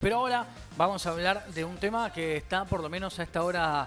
Pero ahora vamos a hablar de un tema que está por lo menos a esta hora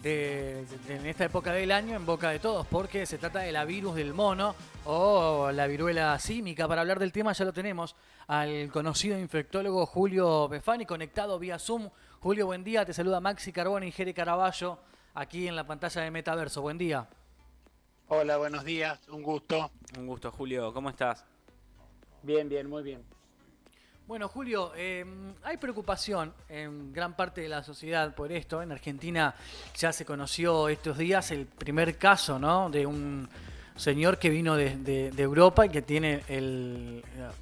en esta época del año en boca de todos, porque se trata de la virus del mono o la viruela símica. Para hablar del tema ya lo tenemos al conocido infectólogo Julio Befani, conectado vía Zoom. Julio, buen día, te saluda Maxi Carbone y Jere Caraballo aquí en la pantalla de Metaverso. Buen día. Hola, buenos días, un gusto. Un gusto, Julio. ¿Cómo estás? Bien, bien, muy bien. Bueno, Julio, hay preocupación en gran parte de la sociedad por esto. En Argentina ya se conoció estos días el primer caso, ¿no?, de un señor que vino de Europa y que tiene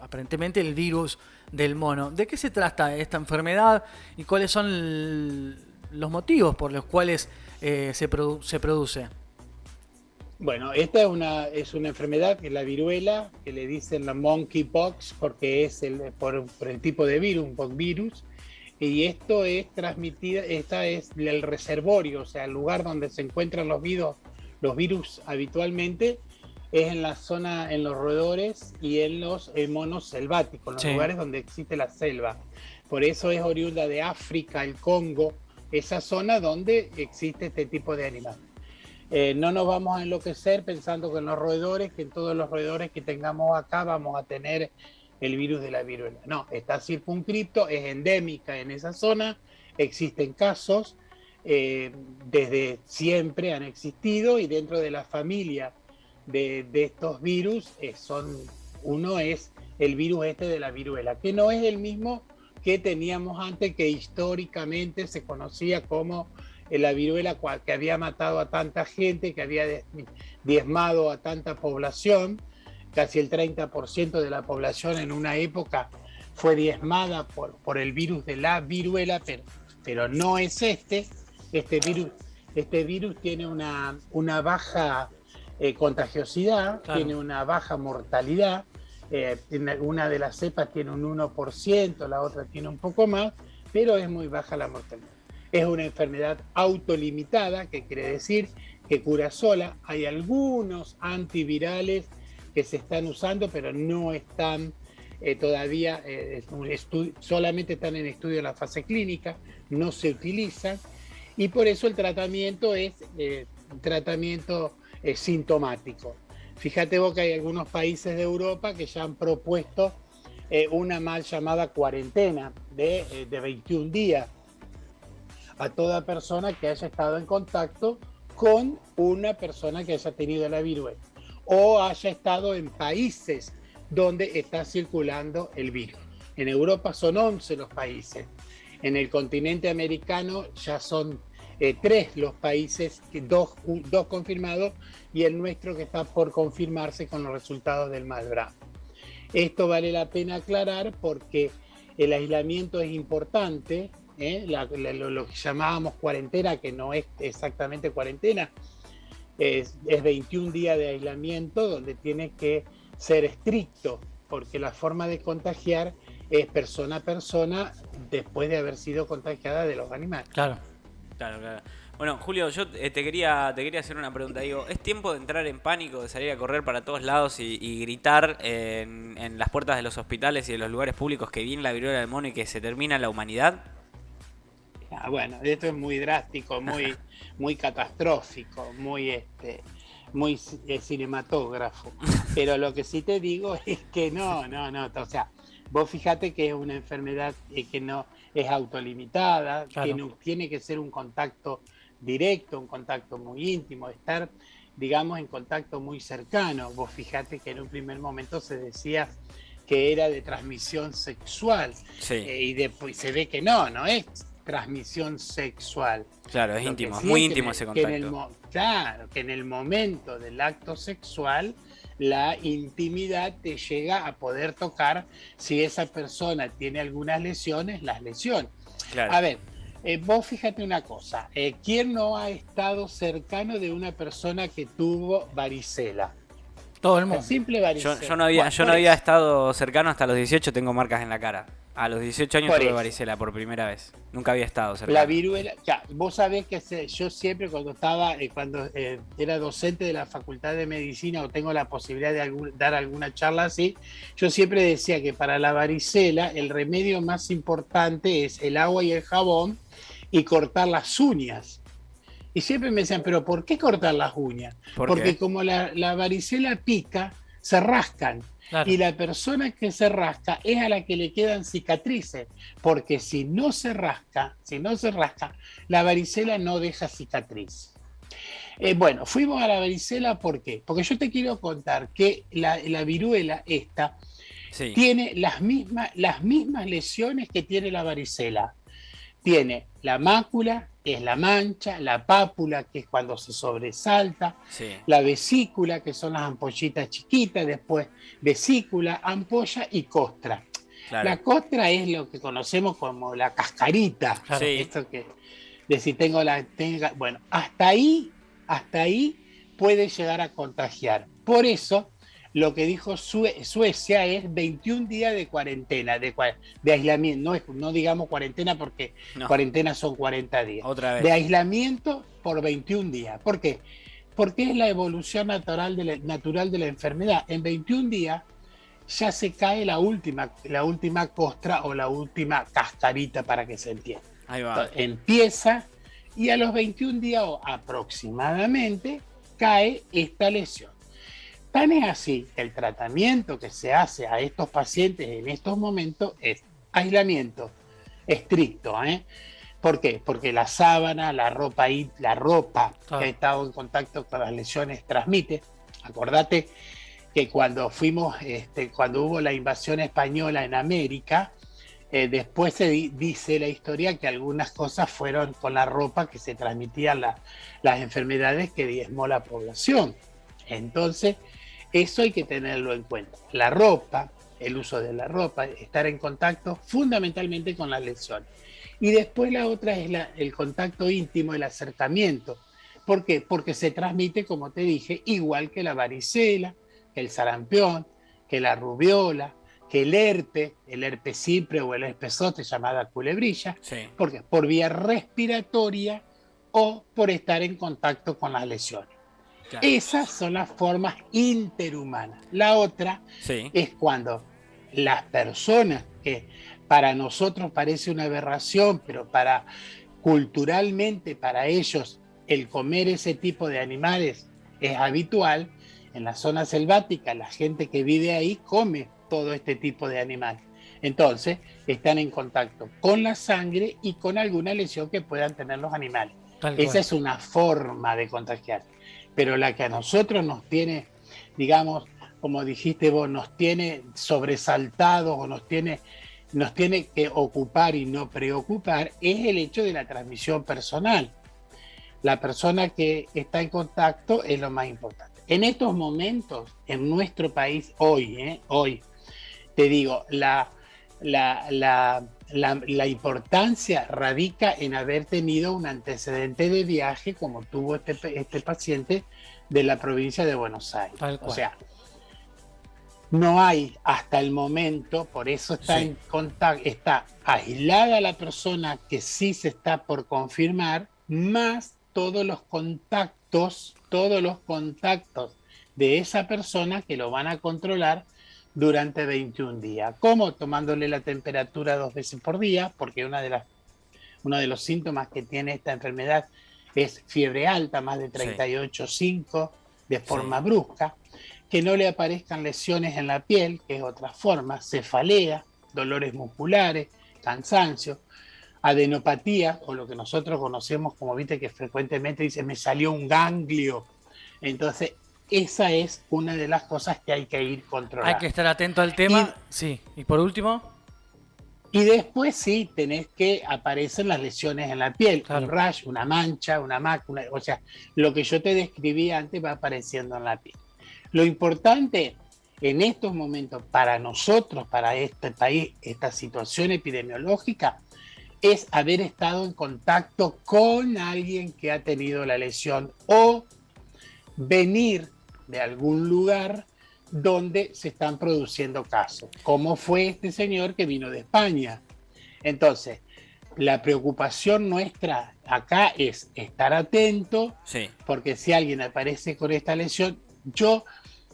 aparentemente el virus del mono. ¿De qué se trata esta enfermedad y cuáles son los motivos por los cuales se produce? Bueno, esta es una enfermedad que es la viruela, que le dicen la monkeypox porque es por el tipo de virus, un poxvirus, y esto es transmitida, esta es el reservorio, o sea, el lugar donde se encuentran los virus habitualmente es en la zona, en los roedores y en los monos selváticos, los Sí. lugares donde existe la selva. Por eso es oriunda de África, el Congo, esa zona donde existe este tipo de animal. No nos vamos a enloquecer pensando que en todos los roedores que tengamos acá vamos a tener el virus de la viruela. No, está circunscripto, es endémica en esa zona, existen casos, desde siempre han existido y dentro de la familia de estos virus uno es el virus este de la viruela, que no es el mismo que teníamos antes, que históricamente se conocía como la viruela que había matado a tanta gente, que había diezmado a tanta población. Casi el 30% de la población en una época fue diezmada por el virus de la viruela, pero no es este virus tiene una baja contagiosidad, Claro. tiene una baja mortalidad. Una de las cepas tiene un 1%, la otra tiene un poco más, pero es muy baja la mortalidad. Es una enfermedad autolimitada, que quiere decir que cura sola. Hay algunos antivirales que se están usando, pero no están todavía, solamente están en estudio en la fase clínica, no se utilizan, y por eso el tratamiento es tratamiento sintomático. Fíjate vos que hay algunos países de Europa que ya han propuesto una mal llamada cuarentena de 21 días a toda persona que haya estado en contacto con una persona que haya tenido la viruela o haya estado en países donde está circulando el virus. En Europa son 11 los países. En el continente americano ya son 3 los países, dos confirmados y el nuestro que está por confirmarse con los resultados del Malbrán. Esto vale la pena aclarar porque el aislamiento es importante. Lo que llamábamos cuarentena, que no es exactamente cuarentena, es 21 días de aislamiento donde tiene que ser estricto, porque la forma de contagiar es persona a persona después de haber sido contagiada de los animales. Claro. Claro. Bueno, Julio, yo te quería hacer una pregunta. Digo, ¿es tiempo de entrar en pánico, de salir a correr para todos lados y gritar en las puertas de los hospitales y de los lugares públicos que viene la viruela del mono y que se termina la humanidad? Bueno, esto es muy drástico, muy catastrófico, muy cinematógrafo. Pero lo que sí te digo es que no. O sea, vos fíjate que es una enfermedad que no es autolimitada, Claro. que no tiene que ser un contacto directo, un contacto muy íntimo, estar, digamos, en contacto muy cercano. Vos fíjate que en un primer momento se decía que era de transmisión sexual, Sí. y después se ve que no es transmisión sexual. Claro, es Lo íntimo, que es sí muy es íntimo ese contacto. claro, que en el momento del acto sexual la intimidad te llega a poder tocar si esa persona tiene algunas lesiones, las lesiones. Claro. A ver, vos fíjate una cosa, ¿quién no ha estado cercano de una persona que tuvo varicela? Todo el La mundo. simple varicela. Yo no había estado cercano hasta los 18, tengo marcas en la cara. A los 18 años Por tuve eso. varicela por primera vez. Nunca había estado cerca. La viruela, ya, vos sabés que yo siempre cuando era docente de la Facultad de Medicina o tengo la posibilidad de dar alguna charla así, yo siempre decía que para la varicela el remedio más importante es el agua y el jabón y cortar las uñas. Y siempre me decían, pero ¿por qué cortar las uñas? Porque como la varicela pica, se rascan. Claro. Y la persona que se rasca es a la que le quedan cicatrices, porque si no se rasca, la varicela no deja cicatriz. Bueno, fuimos a la varicela, ¿por qué? Porque yo te quiero contar que la viruela esta Sí. tiene las mismas lesiones que tiene la varicela. Tiene la mácula, que es la mancha, la pápula, que es cuando se sobresalta, Sí. la vesícula, que son las ampollitas chiquitas, después vesícula, ampolla y costra. Claro. La costra es lo que conocemos como la cascarita. Claro. Sí. Esto que de si bueno, hasta ahí puede llegar a contagiar. Por eso, lo que dijo Suecia es 21 días de cuarentena, de aislamiento. No digamos cuarentena porque No. cuarentena son 40 días. Otra vez. De aislamiento por 21 días. ¿Por qué? Porque es la evolución natural de la enfermedad. En 21 días ya se cae la última costra o la última cascarita, para que se entienda. Ahí va. Entonces, empieza y a los 21 días o aproximadamente cae esta lesión. Tan es así que el tratamiento que se hace a estos pacientes en estos momentos es aislamiento estricto. ¿Por qué? Porque la sábana, la ropa que ha estado en contacto con las lesiones transmite. Acordate que cuando hubo la invasión española en América, después se dice la historia que algunas cosas fueron con la ropa que se transmitían las enfermedades que diezmó la población. Entonces, eso hay que tenerlo en cuenta. La ropa, el uso de la ropa, estar en contacto fundamentalmente con las lesiones. Y después la otra es el contacto íntimo, el acercamiento. ¿Por qué? Porque se transmite, como te dije, igual que la varicela, que el sarampión, que la rubiola, que el herpes simple o el herpes zóster, llamada culebrilla. Sí. ¿Por qué? Por vía respiratoria o por estar en contacto con las lesiones. Claro. Esas son las formas interhumanas. La otra Sí. es cuando las personas, que para nosotros parece una aberración, pero culturalmente para ellos el comer ese tipo de animales es habitual. En la zona selvática la gente que vive ahí come todo este tipo de animales. Entonces están en contacto con la sangre y con alguna lesión que puedan tener los animales. Esa es una forma de contagiar. Pero la que a nosotros nos tiene, digamos, como dijiste vos, nos tiene sobresaltados o nos tiene que ocupar y no preocupar, es el hecho de la transmisión personal. La persona que está en contacto es lo más importante. En estos momentos, en nuestro país, hoy, te digo, la importancia radica en haber tenido un antecedente de viaje como tuvo este paciente de la provincia de Buenos Aires. O sea, no hay hasta el momento, por eso está en contacto, está aislada la persona que sí se está por confirmar, más todos los contactos de esa persona que lo van a controlar durante 21 días. ¿Cómo? Tomándole la temperatura 2 veces por día, porque uno de los síntomas que tiene esta enfermedad es fiebre alta, más de 38,5 de forma brusca, que no le aparezcan lesiones en la piel, que es otra forma, cefalea, dolores musculares, cansancio, adenopatía, o lo que nosotros conocemos como, viste, que frecuentemente dice, me salió un ganglio. Entonces, esa es una de las cosas que hay que ir controlando. Hay que estar atento al tema. Y por último. Y después sí, tenés que aparecen las lesiones en la piel, un rash, una mancha, una mácula, o sea, lo que yo te describí antes va apareciendo en la piel. Lo importante en estos momentos para nosotros, para este país, esta situación epidemiológica, es haber estado en contacto con alguien que ha tenido la lesión o venir de algún lugar donde se están produciendo casos, como fue este señor que vino de España. Entonces, la preocupación nuestra acá es estar atento, Sí. porque si alguien aparece con esta lesión, yo,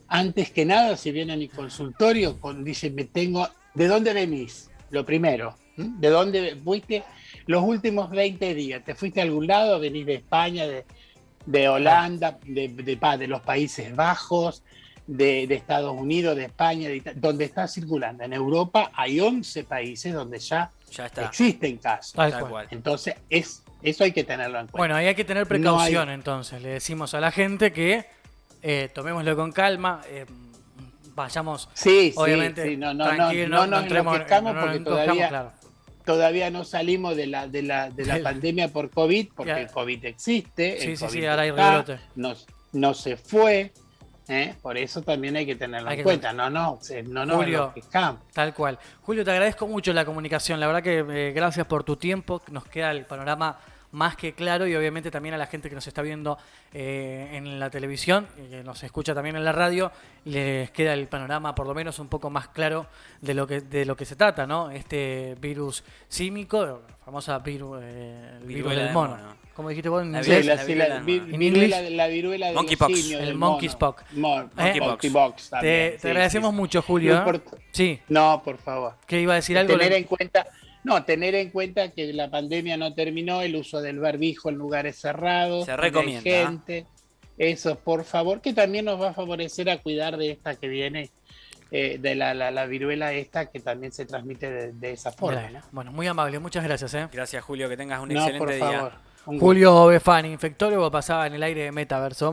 antes que nada, si viene a mi consultorio, dicen, ¿de dónde venís? Lo primero, ¿de dónde fuiste los últimos 20 días? ¿Te fuiste a algún lado? ¿Venís de España, de Holanda, de los Países Bajos, de Estados Unidos, de España, donde está circulando? En Europa hay 11 países donde ya está. existen casos. Tal Tal cual. cual. Entonces, eso hay que tenerlo en cuenta. Bueno, ahí hay que tener precaución, entonces. Le decimos a la gente que tomémoslo con calma, vayamos, Sí, obviamente, sí, no tranquilos, nos entremos, enloquezcamos no porque nos enloquezcamos, claro. todavía no salimos de la pandemia por COVID, porque Ya. el COVID existe, Sí, el sí, COVID sí, ahora hay está, rebrote. no se fue, por eso también hay que tenerlo Hay en que cuenta, no nos Julio, enloquezcamos. Tal cual. Julio, te agradezco mucho la comunicación. La verdad que gracias por tu tiempo. Nos queda el panorama más que claro y obviamente también a la gente que nos está viendo en la televisión y que nos escucha también en la radio, les queda el panorama por lo menos un poco más claro de lo que se trata, ¿no? Este virus símico, la famosa virus Viruela del de mono. mono. ¿Cómo dijiste vos en La inglés? viruela del mono. En inglés, La viruela de Monkeypox. los simios, El del monkeypox. mono. Monkeypox. Monkeypox también, Te sí, agradecemos sí. mucho, Julio. No importa. Sí, No, por favor. que iba a decir algo. Tener en cuenta que la pandemia no terminó, el uso del barbijo en lugares cerrados, Se donde hay recomienda. gente, eso por favor, que también nos va a favorecer a cuidar de esta que viene, de la viruela esta que también se transmite de esa forma. ¿No? Bueno, muy amable, muchas gracias. Gracias, Julio, que tengas un No, excelente por día. favor. Un gusto. Julio Befani, infectólogo, pasaba en el aire de Metaverso. Vamos